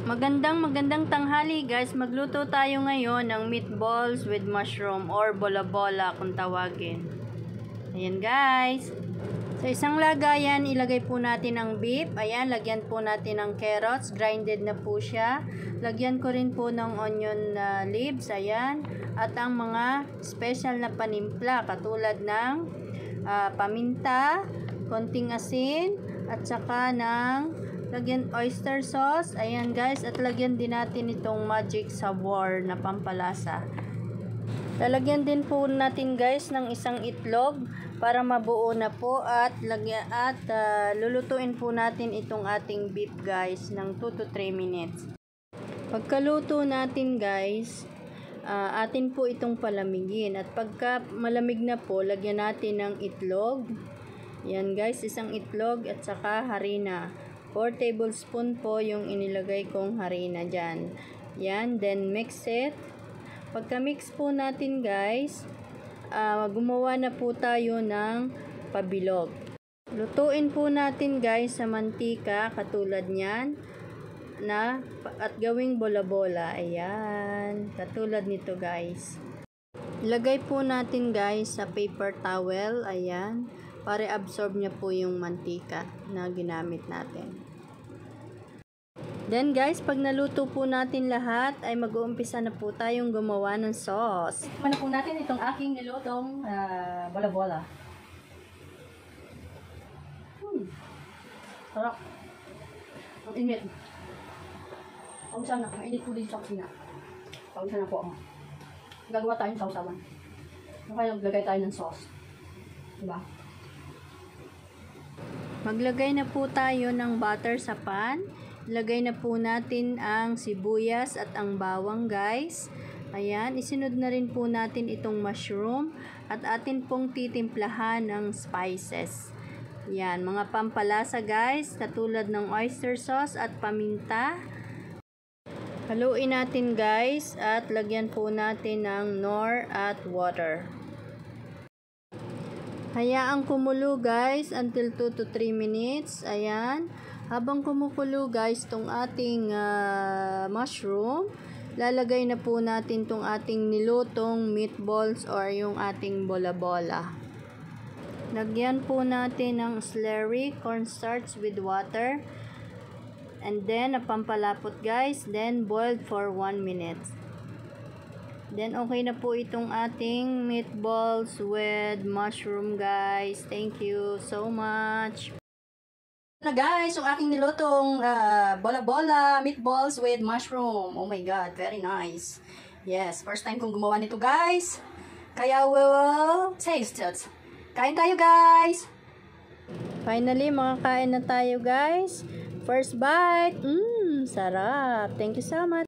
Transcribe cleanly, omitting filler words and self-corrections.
Magandang tanghali guys. Magluto tayo ngayon ng meatballs with mushroom or bola-bola kung tawagin. Ayan guys. Sa isang lagayan, ilagay po natin ang beef. Ayan, lagyan po natin ng carrots. Grinded na po siya. Lagyan ko rin po ng onion leaves. Ayan. At ang mga special na panimpla katulad ng paminta, konting asin, at saka ng lagyan oyster sauce. Ayan guys, at lagyan din natin itong magic sabor na pampalasa. Lalagyan din po natin guys ng isang itlog para mabuo na po, at lulutuin po natin itong ating beef guys ng 2 to 3 minutes. Pagkaluto natin guys, atin po itong palamigin, at pagka malamig na po, lagyan natin ng itlog. Yan guys, isang itlog at saka harina. 4 tablespoon po yung inilagay kong harina dyan. Yan, then mix it. Pagka mix po natin guys, gumawa na po tayo ng pabilog. Lutuin po natin guys sa mantika katulad nyan at gawing bola-bola. Ayan, katulad nito guys. Ilagay po natin guys sa paper towel. Ayan, para absorb niya po yung mantika na ginamit natin. Then guys, pag naluto po natin lahat, ay mag-uumpisa na po tayong gumawa ng sauce. Tikman na po natin itong aking nilutong bola-bola. Sarap. Ang init. Pausan na. Mainit po din sa kusina. Pausan na po ako. Gagawa tayo ng sausawan. Kaya maglagay tayo ng sauce. Diba? Maglagay na po tayo ng butter sa pan. Lagay na po natin ang sibuyas at ang bawang guys. Ayan, isunod na rin po natin itong mushroom at atin pong titimplahan ng spices. Yan, mga pampalasa guys, katulad ng oyster sauce at paminta. Haluin natin guys at lagyan po natin ng nor at water. Hayaan kumulo guys until 2 to 3 minutes. Ayan. Habang kumukulo guys tong ating mushroom, lalagay na po natin tong ating nilutong meatballs or yung ating bola-bola. Lagyan po natin ng slurry, cornstarch with water. And then, pampalapot guys. Then, boiled for 1 minute. Then, okay na po itong ating meatballs with mushroom guys. Thank you so much. Na guys, yung aking nilutong bola-bola meatballs with mushroom. Oh my god, very nice. Yes, first time kong gumawa nito guys. Kaya we will taste it. Kain tayo guys. Finally, makakain na tayo guys. First bite. Sarap. Thank you so much.